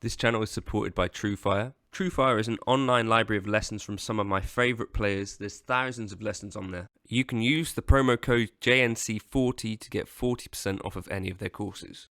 This channel is supported by TrueFire. TrueFire is an online library of lessons from some of my favourite players. There's thousands of lessons on there. You can use the promo code JNC40 to get 40% off of any of their courses.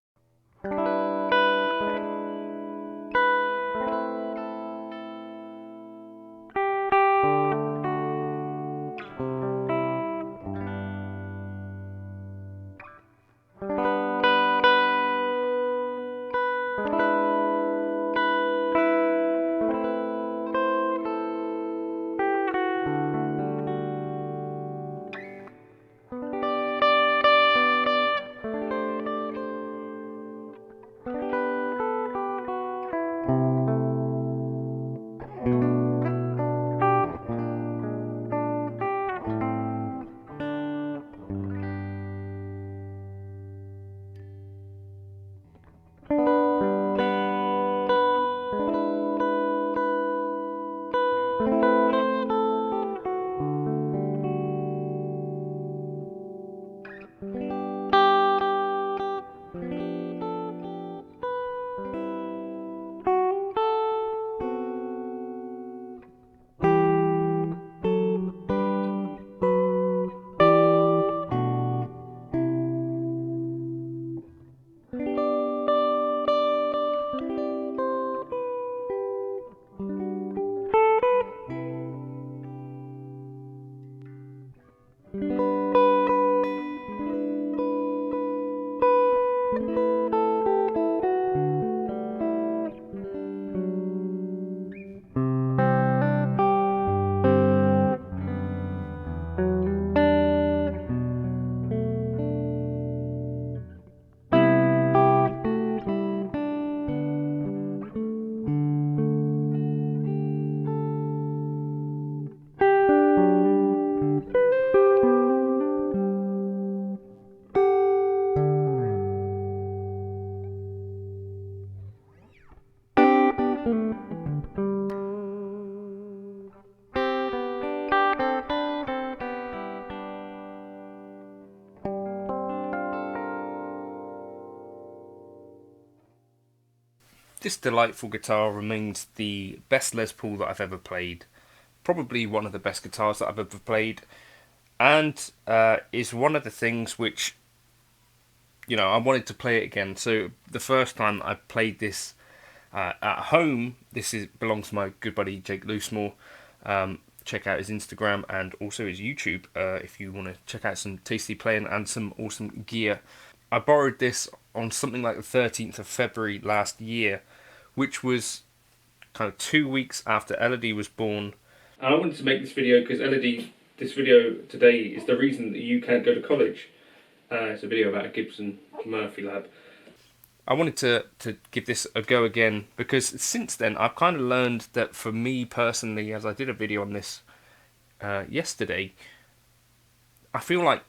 This delightful guitar remains the best Les Paul that I've ever played. Probably one of the best guitars that I've ever played. And is one of the things which, I wanted to play it again. So the first time I played this at home, belongs to my good buddy Jake Loosemore. Check out his Instagram and also his YouTube if you want to check out some tasty playing and some awesome gear. I borrowed this on something like the 13th of February last year, which was kind of 2 weeks after Elodie was born. And I wanted to make this video because Elodie, this video today is the reason that you can't go to college. It's a video about a Gibson Murphy Lab. I wanted to give this a go again because since then I've kind of learned that for me personally, as I did a video on this yesterday, I feel like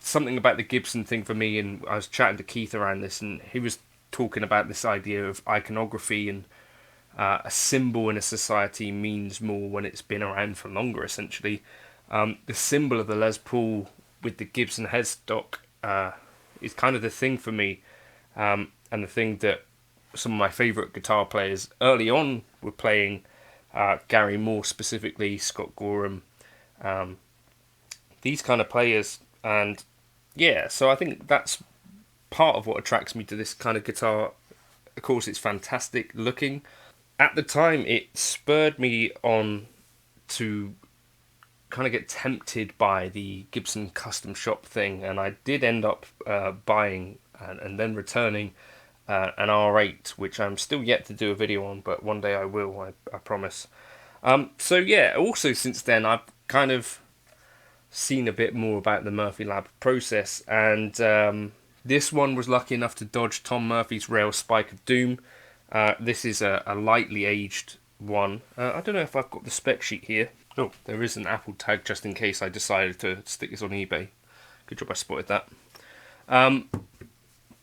something about the Gibson thing for me, and I was chatting to Keith around this, and he was talking about this idea of iconography, and a symbol in a society means more when it's been around for longer, essentially. The symbol of the Les Paul with the Gibson headstock is kind of the thing for me, and the thing that some of my favourite guitar players early on were playing, Gary Moore specifically, Scott Gorham, these kind of players. And yeah, so I think that's part of what attracts me to this kind of guitar. Of course, it's fantastic looking. At the time, it spurred me on to kind of get tempted by the Gibson custom shop thing, and I did end up buying and then returning an R8, which I'm still yet to do a video on, but one day I will, I promise. So yeah, also since then, I've kind of seen a bit more about the Murphy Lab process, and this one was lucky enough to dodge Tom Murphy's rail spike of doom. This is a lightly aged one. I don't know if I've got the spec sheet here. Oh, there is an Apple tag just in case I decided to stick this on eBay. Good job I spotted that.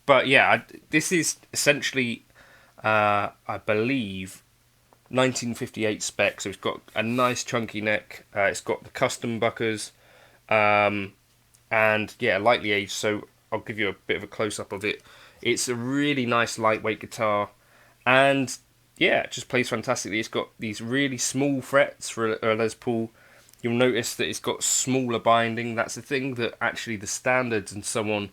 But yeah, this is essentially, I believe, 1958 spec. So it's got a nice chunky neck. It's got the custom buckers. And yeah, lightly aged, so I'll give you a bit of a close-up of it. It's a really nice lightweight guitar. And yeah, it just plays fantastically. It's got these really small frets for a Les Paul. You'll notice that it's got smaller binding. That's the thing that actually the standards and so on,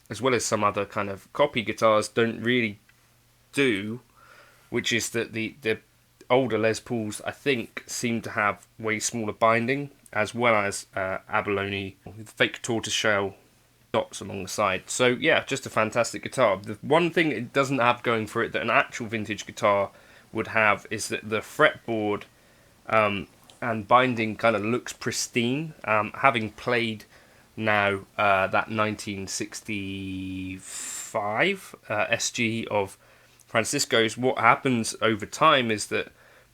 as well as some other kind of copy guitars, don't really do, which is that the older Les Pauls, I think, seem to have way smaller binding, as well as abalone, fake tortoiseshell dots along the side. So yeah, just a fantastic guitar. The one thing it doesn't have going for it that an actual vintage guitar would have is that the fretboard and binding kind of looks pristine. Having played now that 1965 SG of Francisco's, what happens over time is that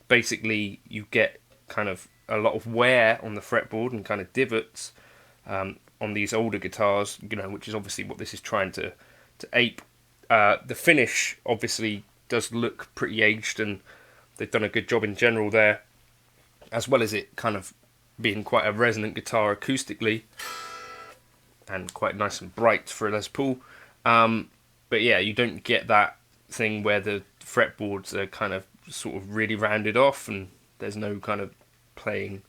basically you get kind of a lot of wear on the fretboard and kind of divots on these older guitars, which is obviously what this is trying to ape. The finish obviously does look pretty aged, and they've done a good job in general there, as well as it kind of being quite a resonant guitar acoustically and quite nice and bright for a Les Paul. But yeah, you don't get that thing where the fretboards are kind of sort of really rounded off and there's no kind of playing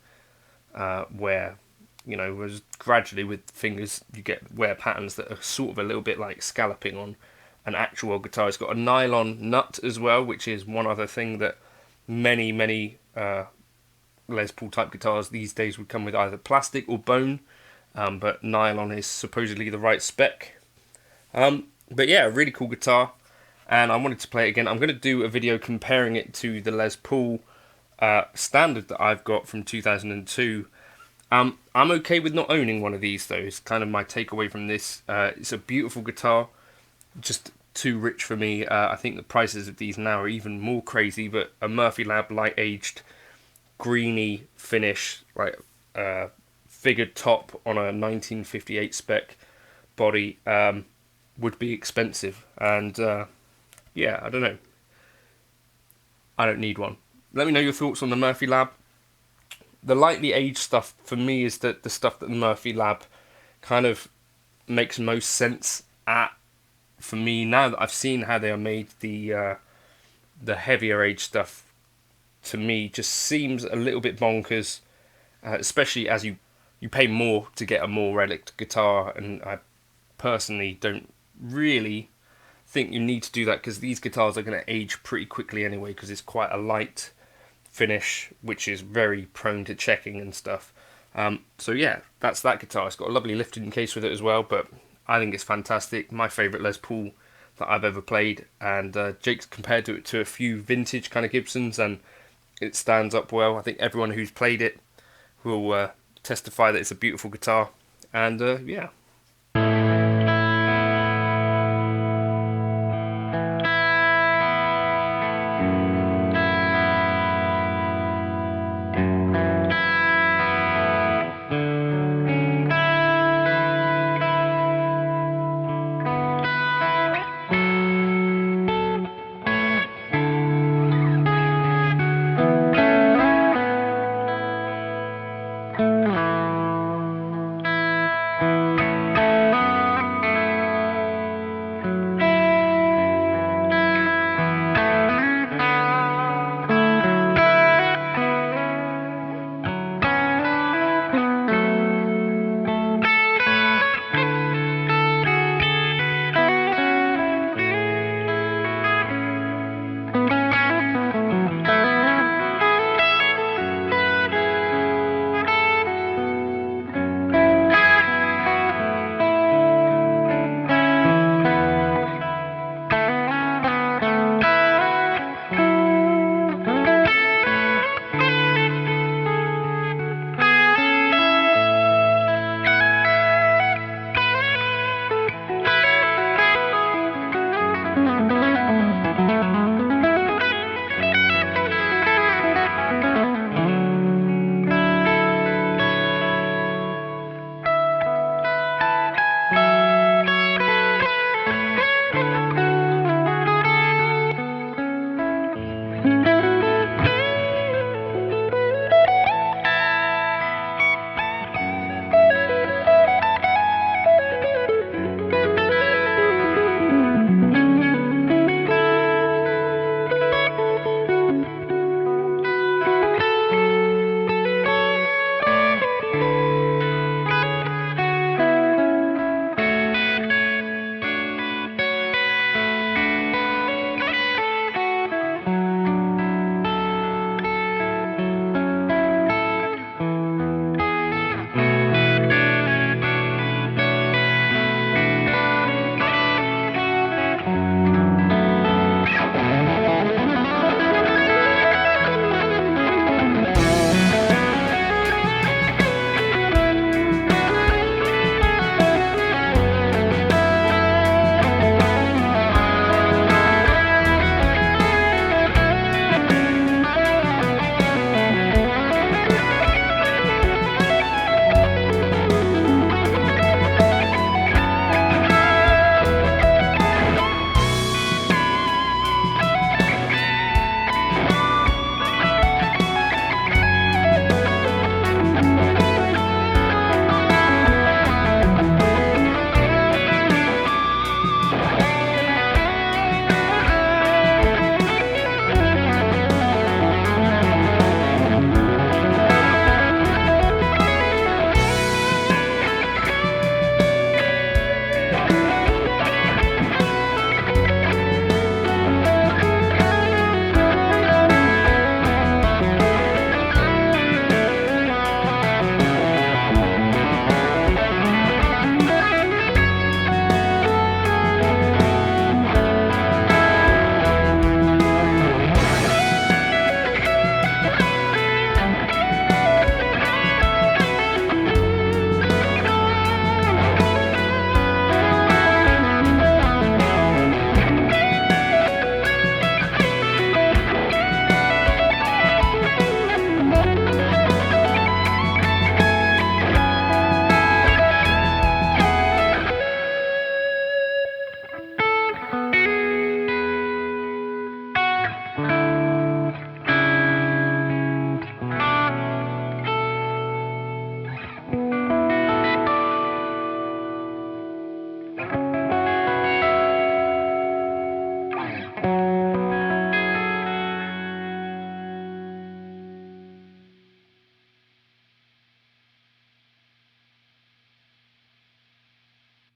wear. Whereas gradually with fingers you get wear patterns that are sort of a little bit like scalloping on an actual guitar. It's got a nylon nut as well, which is one other thing that many Les Paul type guitars these days would come with either plastic or bone, but nylon is supposedly the right spec. But yeah, really cool guitar, and I wanted to play it again. I'm going to do a video comparing it to the Les Paul standard that I've got from 2002. I'm okay with not owning one of these though. It's kind of my takeaway from this. It's a beautiful guitar, just too rich for me. I think the prices of these now are even more crazy, but a Murphy Lab light aged greeny finish, like figured top on a 1958 spec body, would be expensive. And yeah, I don't know. I don't need one. Let me know your thoughts on the Murphy Lab. The lightly aged stuff for me is that the stuff that the Murphy Lab kind of makes most sense at. For me, now that I've seen how they are made, the heavier age stuff to me just seems a little bit bonkers, especially as you pay more to get a more relic guitar, and I personally don't really think you need to do that because these guitars are going to age pretty quickly anyway, because it's quite a light finish which is very prone to checking and stuff. So yeah, that's that guitar. It's got a lovely lifting case with it as well, but I think it's fantastic. My favourite Les Paul that I've ever played, and Jake's compared it to a few vintage kind of Gibsons, and it stands up well. I think everyone who's played it will testify that it's a beautiful guitar, and yeah,